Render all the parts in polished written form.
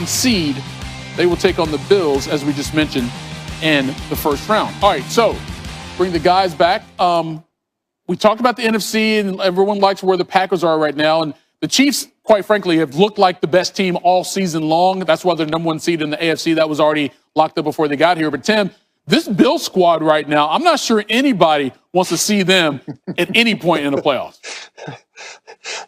seed. They will take on the Bills, as we just mentioned, in the first round. All right, so bring the guys back. We talked about the NFC, and everyone likes where the Packers are right now. And the Chiefs, quite frankly, have looked like the best team all season long. That's why they're number one seed in the AFC. That was already locked up before they got here. But, Tim, this Bills squad right now, I'm not sure anybody wants to see them at any point in the playoffs.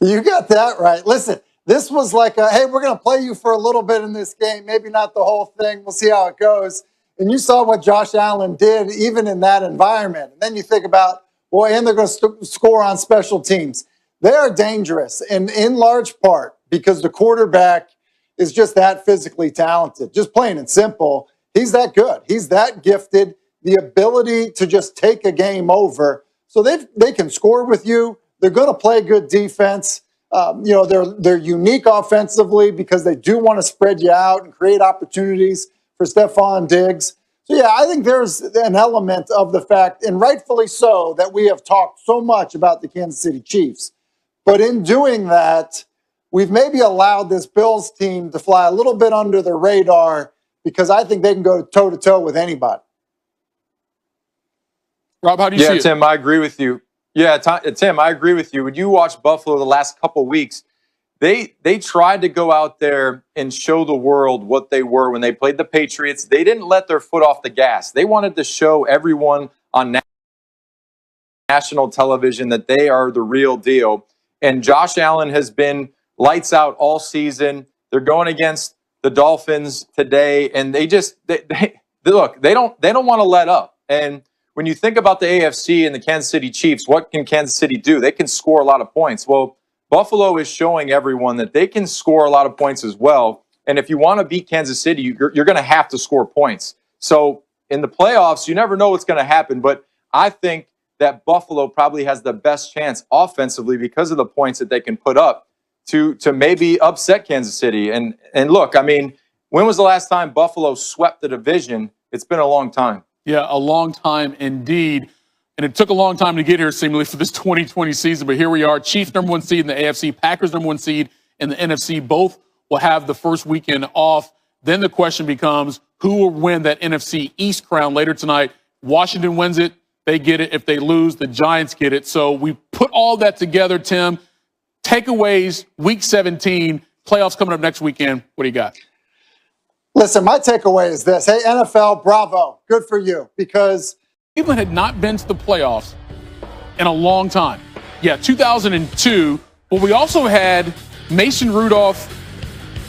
You got that right. Listen, this was like, hey, we're going to play you for a little bit in this game, maybe not the whole thing. We'll see how it goes. And you saw what Josh Allen did even in that environment. And then you think about, boy, and they're going to score on special teams. They are dangerous, and in large part because the quarterback is just that physically talented. Just plain and simple, he's that good. He's that gifted, the ability to just take a game over. So they can score with you. They're going to play good defense. They're unique offensively because they do want to spread you out and create opportunities for Stephon Diggs. So, yeah, I think there's an element of the fact, and rightfully so, that we have talked so much about the Kansas City Chiefs. But in doing that, we've maybe allowed this Bills team to fly a little bit under the radar because I think they can go toe-to-toe with anybody. Rob, how do you see it? Tim, I agree with you. Yeah, Tim, I agree with you. When you watch Buffalo the last couple weeks, they tried to go out there and show the world what they were when they played the Patriots. They didn't let their foot off the gas. They wanted to show everyone on national television that they are the real deal. And Josh Allen has been lights out all season. They're going against the Dolphins today, and they look. They don't want to let up. And when you think about the AFC and the Kansas City Chiefs, what can Kansas City do? They can score a lot of points. Well, Buffalo is showing everyone that they can score a lot of points as well. And if you want to beat Kansas City, you're going to have to score points. So in the playoffs, you never know what's going to happen. But I think that Buffalo probably has the best chance offensively because of the points that they can put up to maybe upset Kansas City. And look, I mean, when was the last time Buffalo swept the division? It's been a long time. Yeah, a long time indeed. And it took a long time to get here, seemingly, for this 2020 season. But here we are. Chiefs number one seed in the AFC, Packers number one seed in the NFC. Both will have the first weekend off. Then the question becomes, who will win that NFC East crown later tonight? Washington wins it. They get it. If they lose, the Giants get it. So we put all that together, Tim. Takeaways, Week 17, playoffs coming up next weekend. What do you got? Listen, my takeaway is this. Hey, NFL, bravo. Good for you. Because Cleveland had not been to the playoffs in a long time. Yeah, 2002. But we also had Mason Rudolph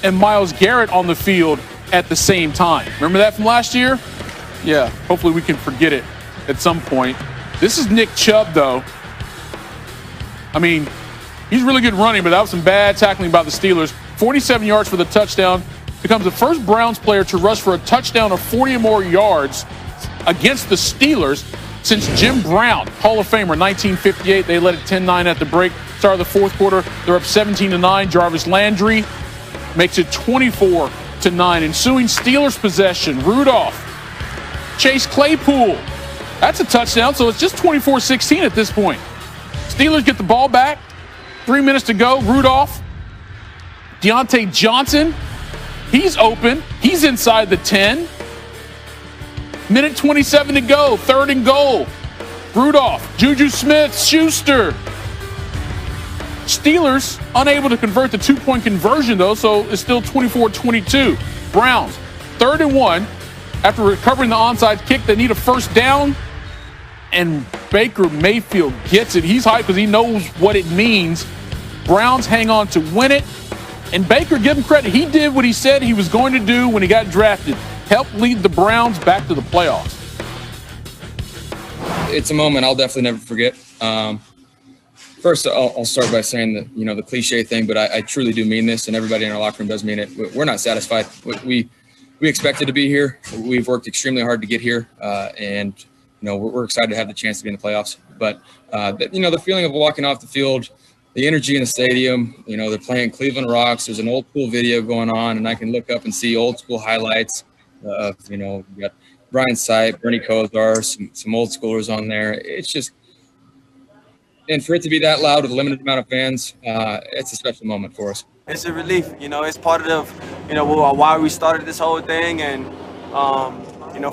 and Myles Garrett on the field at the same time. Remember that from last year? Yeah, hopefully we can forget it at some point. This is Nick Chubb, though. I mean, he's really good running, but that was some bad tackling by the Steelers. 47 yards for the touchdown. Becomes the first Browns player to rush for a touchdown of 40 or more yards against the Steelers since Jim Brown, Hall of Famer, 1958. They led it 10-9 at the break. Start of the fourth quarter, they're up 17-9. Jarvis Landry makes it 24-9. Ensuing Steelers possession, Rudolph, Chase Claypool. That's a touchdown, so it's just 24-16 at this point. Steelers get the ball back. 3 minutes to go. Rudolph, Deontay Johnson, he's open. He's inside the 10. Minute 27 to go. 3rd and goal. Rudolph, Juju Smith-Schuster. Steelers unable to convert the two-point conversion, though, so it's still 24-22. Browns, 3rd and 1. After recovering the onside kick, they need a first down, and Baker Mayfield gets it. He's hyped because he knows what it means. Browns hang on to win it, and Baker, give him credit. He did what he said he was going to do when he got drafted. Help lead the Browns back to the playoffs. It's a moment I'll definitely never forget. First, I'll start by saying that, the cliche thing, but I truly do mean this, and everybody in our locker room does mean it. We're not satisfied. We expected to be here. We've worked extremely hard to get here, and we're excited to have the chance to be in the playoffs. But the feeling of walking off the field, the energy in the stadium. They're playing Cleveland Rocks. There's an old school video going on, and I can look up and see old school highlights. We got Brian Sipe, Bernie Kosar, some old schoolers on there. It's just, and for it to be that loud with a limited amount of fans, it's a special moment for us. it's a relief. You know, it's part of why we started this whole thing, and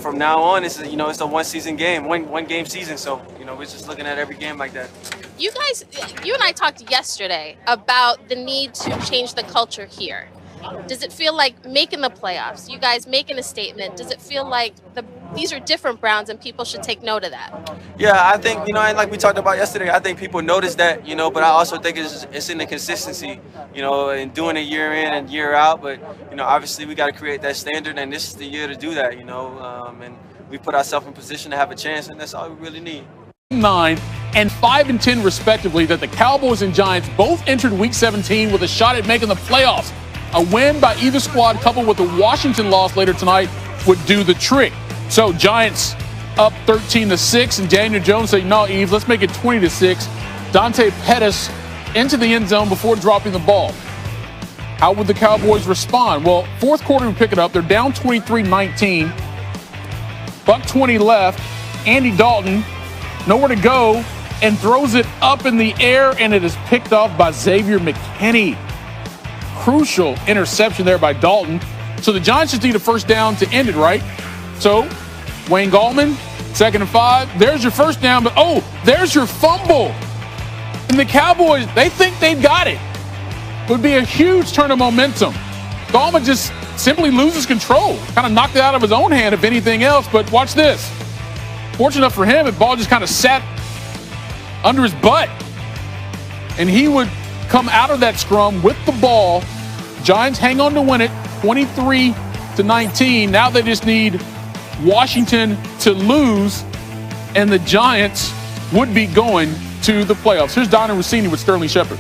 from now on, it's a one season game, one game season. So we're just looking at every game like that. You and I talked yesterday about the need to change the culture here. Does it feel like making the playoffs, you guys making a statement, does it feel like these are different Browns and people should take note of that? Yeah, I think, and like we talked about yesterday, I think people notice that, but I also think it's in the consistency, and doing it year in and year out. But, obviously we got to create that standard, and this is the year to do that, and we put ourselves in position to have a chance, and that's all we really need. 9 and 5-10 respectively, that the Cowboys and Giants both entered Week 17 with a shot at making the playoffs. A win by either squad coupled with the Washington loss later tonight would do the trick. So Giants up 13-6, and Daniel Jones saying, no, Eve, let's make it 20-6. Dante Pettis into the end zone before dropping the ball. How would the Cowboys respond? Well, fourth quarter we pick it up. They're down 23-19. Buck 20 left. Andy Dalton, nowhere to go, and throws it up in the air, and it is picked off by Xavier McKinney. Crucial interception there by Dalton. So the Giants just need a first down to end it, right? So Wayne Gallman, 2nd and 5. There's your first down, but there's your fumble. And the Cowboys, they think they've got it. Would be a huge turn of momentum. Gallman just simply loses control. Kind of knocked it out of his own hand, if anything else. But watch this. Fortunate enough for him, the ball just kind of sat under his butt. And he would come out of that scrum with the ball. Giants hang on to win it, 23-19. Now they just need Washington to lose, and the Giants would be going to the playoffs. Here's Donna Rossini with Sterling Shepard.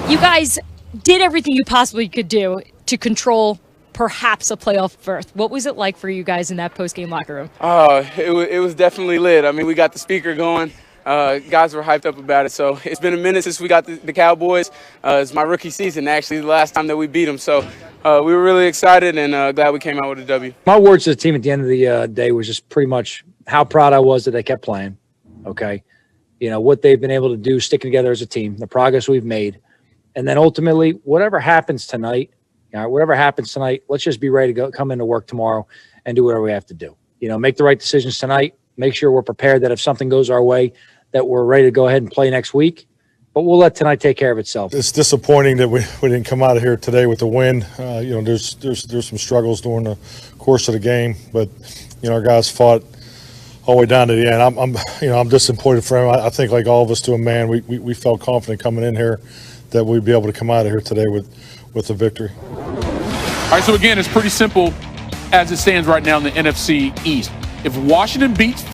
You guys did everything you possibly could do to control perhaps a playoff berth. What was it like for you guys in that post-game locker room? It was definitely lit. I mean, we got the speaker going. Guys were hyped up about it. So it's been a minute since we got the Cowboys. It's my rookie season, actually, the last time that we beat them. So we were really excited and glad we came out with a W. My words to the team at the end of the day was just pretty much how proud I was that they kept playing. Okay. What they've been able to do, sticking together as a team, the progress we've made. And then ultimately, whatever happens tonight, let's just be ready to go, come into work tomorrow and do whatever we have to do. Make the right decisions tonight. Make sure we're prepared that if something goes our way, that we're ready to go ahead and play next week. But we'll let tonight take care of itself. It's disappointing that we didn't come out of here today with a win. There's some struggles during the course of the game, but our guys fought all the way down to the end. I'm disappointed for him. I think, like all of us to a man, we felt confident coming in here that we'd be able to come out of here today with a victory. All right, so again, it's pretty simple as it stands right now in the NFC East. If Washington beats